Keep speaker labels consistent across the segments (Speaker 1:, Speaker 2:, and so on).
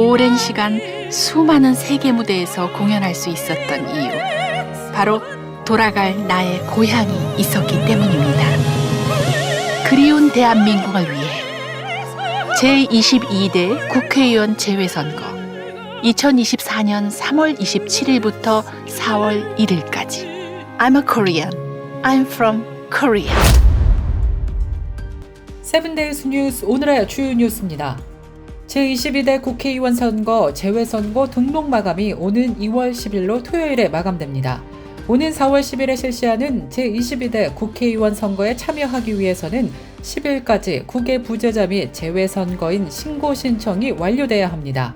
Speaker 1: 오랜 시간 수많은 세계 무대에서 공연할 수 있었던 이유, 바로 돌아갈 나의 고향이 있었기 때문입니다. 그리운 대한민국을 위해 제22대 국회의원 재외선거 2024년 3월 27일부터 4월 1일까지 I'm a Korean. I'm from Korea.
Speaker 2: 세븐데이즈 뉴스 오늘의 주요 뉴스입니다. 제22대 국회의원 선거 재외선거 등록 마감이 오는 2월 10일로 토요일에 마감됩니다. 오는 4월 10일에 실시하는 제22대 국회의원 선거에 참여하기 위해서는 10일까지 국외 부재자 및 재외선거인 신고 신청이 완료돼야 합니다.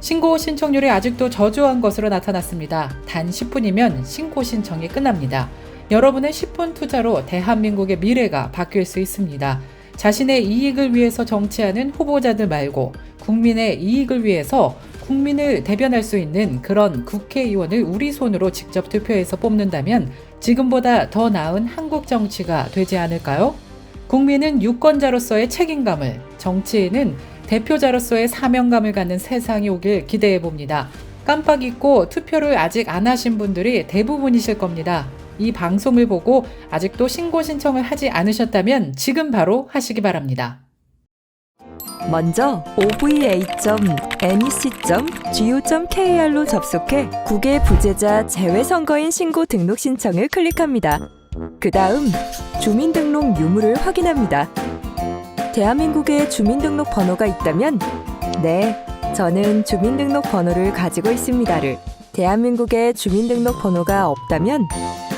Speaker 2: 신고 신청률이 아직도 저조한 것으로 나타났습니다. 단 10분이면 신고 신청이 끝납니다. 여러분의 10분 투자로 대한민국의 미래가 바뀔 수 있습니다. 자신의 이익을 위해서 정치하는 후보자들 말고 국민의 이익을 위해서 국민을 대변할 수 있는 그런 국회의원을 우리 손으로 직접 투표해서 뽑는다면 지금보다 더 나은 한국 정치가 되지 않을까요? 국민은 유권자로서의 책임감을, 정치인은 대표자로서의 사명감을 갖는 세상이 오길 기대해 봅니다. 깜빡 잊고 투표를 아직 안 하신 분들이 대부분이실 겁니다. 이 방송을 보고 아직도 신고 신청을 하지 않으셨다면 지금 바로 하시기 바랍니다.
Speaker 3: 먼저 ova.nec.go.kr로 접속해 국외 부재자 재외선거인 신고 등록 신청을 클릭합니다. 그 다음 주민등록 유무를 확인합니다. 대한민국에 주민등록 번호가 있다면 네, 저는 주민등록 번호를 가지고 있습니다를, 대한민국에 주민등록 번호가 없다면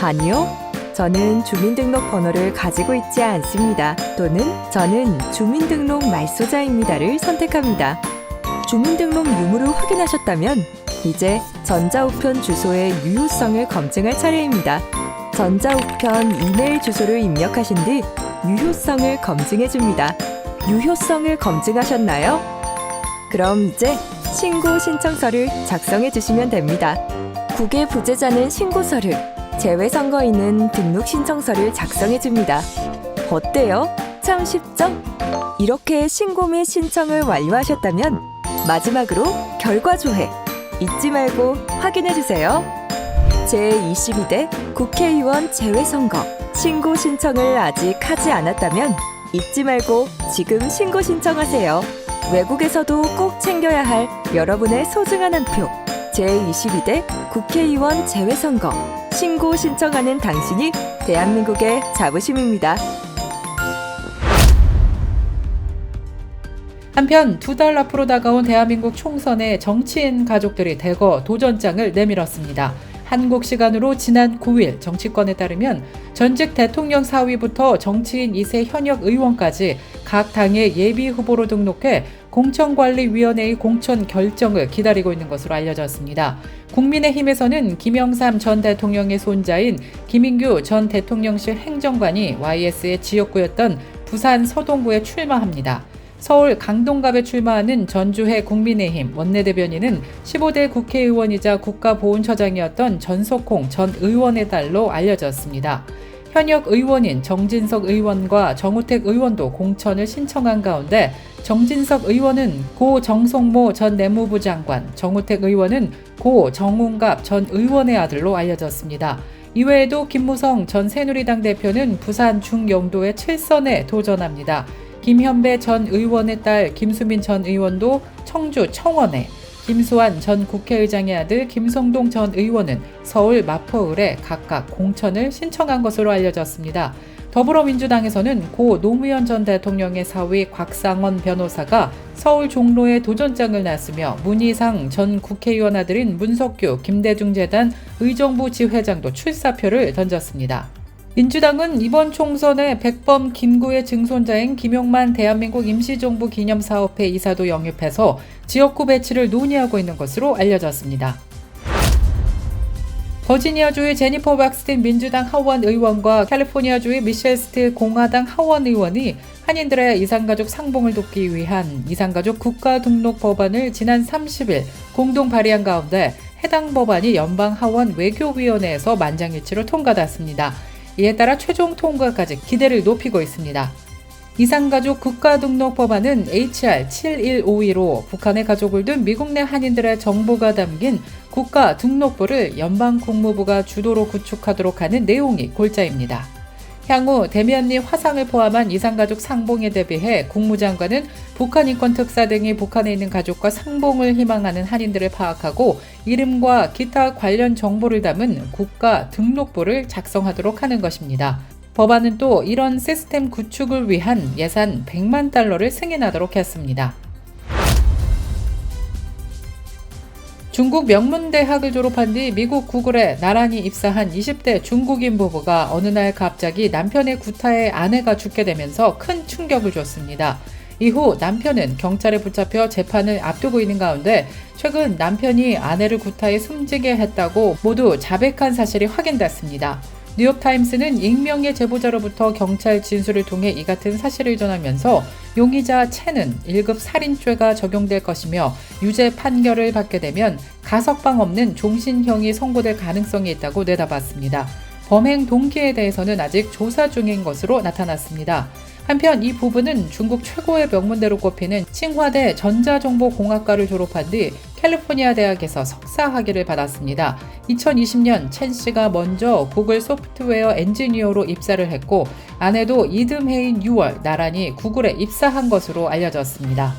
Speaker 3: 아니요, 저는 주민등록 번호를 가지고 있지 않습니다 또는 저는 주민등록 말소자입니다를 선택합니다. 주민등록 유무를 확인하셨다면 이제 전자우편 주소의 유효성을 검증할 차례입니다. 전자우편 이메일 주소를 입력하신 뒤 유효성을 검증해줍니다. 유효성을 검증하셨나요? 그럼 이제 신고 신청서를 작성해 주시면 됩니다. 국외 부재자는 신고서를, 재외선거인은 등록 신청서를 작성해 줍니다. 어때요? 참 쉽죠? 이렇게 신고 및 신청을 완료하셨다면 마지막으로 결과 조회 잊지 말고 확인해 주세요. 제22대 국회의원 재외선거 신고 신청을 아직 하지 않았다면 잊지 말고 지금 신고 신청하세요. 외국에서도 꼭 챙겨야 할 여러분의 소중한 한 표. 제22대 국회의원 재외선거 신고 신청하는 당신이 대한민국의 자부심입니다.
Speaker 2: 한편 2달 앞으로 다가온 대한민국 총선에 정치인 가족들이 대거 도전장을 내밀었습니다. 한국 시간으로 지난 9일 정치권에 따르면 전직 대통령 사위부터 정치인 2세 현역 의원까지 각 당의 예비 후보로 등록해 공천관리위원회의 공천 결정을 기다리고 있는 것으로 알려졌습니다. 국민의힘에서는 김영삼 전 대통령의 손자인 김인규 전 대통령실 행정관이 YS의 지역구였던 부산 서동구에 출마합니다. 서울 강동갑에 출마하는 전주회 국민의힘 원내대변인은 15대 국회의원이자 국가보훈처장이었던 전석홍 전 의원의 딸로 알려졌습니다. 현역 의원인 정진석 의원과 정우택 의원도 공천을 신청한 가운데 정진석 의원은 고 정성모 전 내무부 장관, 정우택 의원은 고 정운갑 전 의원의 아들로 알려졌습니다. 이외에도 김무성 전 새누리당 대표는 부산 중영도의 7선에 도전합니다. 김현배 전 의원의 딸 김수민 전 의원도 청주 청원에, 김수환 전 국회의장의 아들 김성동 전 의원은 서울 마포을에 각각 공천을 신청한 것으로 알려졌습니다. 더불어민주당에서는 고 노무현 전 대통령의 사위 곽상원 변호사가 서울 종로에 도전장을 놨으며 문희상 전 국회의원 아들인 문석규 김대중 재단 의정부 지회장도 출사표를 던졌습니다. 민주당은 이번 총선에 백범 김구의 증손자인 김용만 대한민국 임시정부 기념사업회 이사도 영입해서 지역구 배치를 논의하고 있는 것으로 알려졌습니다. 버지니아주의 제니퍼 박스틴 민주당 하원 의원과 캘리포니아주의 미셸 스틸 공화당 하원 의원이 한인들의 이산가족 상봉을 돕기 위한 이산가족 국가등록 법안을 지난 30일 공동 발의한 가운데 해당 법안이 연방하원 외교위원회에서 만장일치로 통과됐습니다. 이에 따라 최종 통과까지 기대를 높이고 있습니다. 이산가족 국가등록법안은 HR 7152로 북한의 가족을 둔 미국 내 한인들의 정보가 담긴 국가등록부를 연방국무부가 주도로 구축하도록 하는 내용이 골자입니다. 향후 대면리 화상을 포함한 이산가족 상봉에 대비해 국무장관은 북한 인권특사 등이 북한에 있는 가족과 상봉을 희망하는 한인들을 파악하고 이름과 기타 관련 정보를 담은 국가등록부를 작성하도록 하는 것입니다. 법안은 또 이런 시스템 구축을 위한 예산 100만 달러를 승인하도록 했습니다. 중국 명문대학을 졸업한 뒤 미국 구글에 나란히 입사한 20대 중국인 부부가 어느 날 갑자기 남편의 구타에 아내가 죽게 되면서 큰 충격을 줬습니다. 이후 남편은 경찰에 붙잡혀 재판을 앞두고 있는 가운데 최근 남편이 아내를 구타해 숨지게 했다고 모두 자백한 사실이 확인됐습니다. 뉴욕타임스는 익명의 제보자로부터 경찰 진술을 통해 이 같은 사실을 전하면서 용의자 첸은 1급 살인죄가 적용될 것이며 유죄 판결을 받게 되면 가석방 없는 종신형이 선고될 가능성이 있다고 내다봤습니다. 범행 동기에 대해서는 아직 조사 중인 것으로 나타났습니다. 한편 이 부부는 중국 최고의 명문대로 꼽히는 칭화대 전자정보공학과를 졸업한 뒤 캘리포니아 대학에서 석사 학위를 받았습니다. 2020년 첸 씨가 먼저 구글 소프트웨어 엔지니어로 입사를 했고 아내도 이듬해인 6월 나란히 구글에 입사한 것으로 알려졌습니다.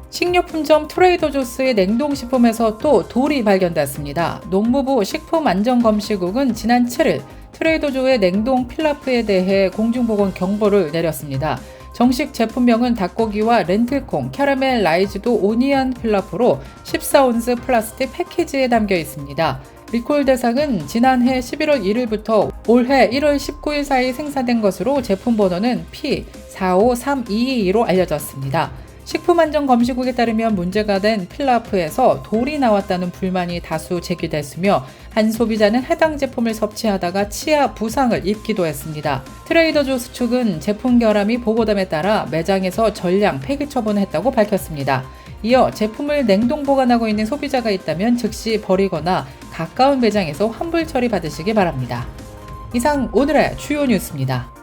Speaker 2: 식료품점 트레이더조스의 냉동식품에서 또 돌이 발견됐습니다. 농무부 식품안전검시국은 지난 7일 트레이더조의 냉동 필라프에 대해 공중보건 경보를 내렸습니다. 정식 제품명은 닭고기와 렌틸콩, 캐러멜 라이즈드 오니언 필라프로 14온스 플라스틱 패키지에 담겨 있습니다. 리콜 대상은 지난해 11월 1일부터 올해 1월 19일 사이 생산된 것으로 제품 번호는 P453222로 알려졌습니다. 식품안전검시국에 따르면 문제가 된 필라프에서 돌이 나왔다는 불만이 다수 제기됐으며 한 소비자는 해당 제품을 섭취하다가 치아 부상을 입기도 했습니다. 트레이더조스 측은 제품 결함이 보고됨에 따라 매장에서 전량 폐기 처분했다고 밝혔습니다. 이어 제품을 냉동 보관하고 있는 소비자가 있다면 즉시 버리거나 가까운 매장에서 환불 처리 받으시기 바랍니다. 이상 오늘의 주요 뉴스입니다.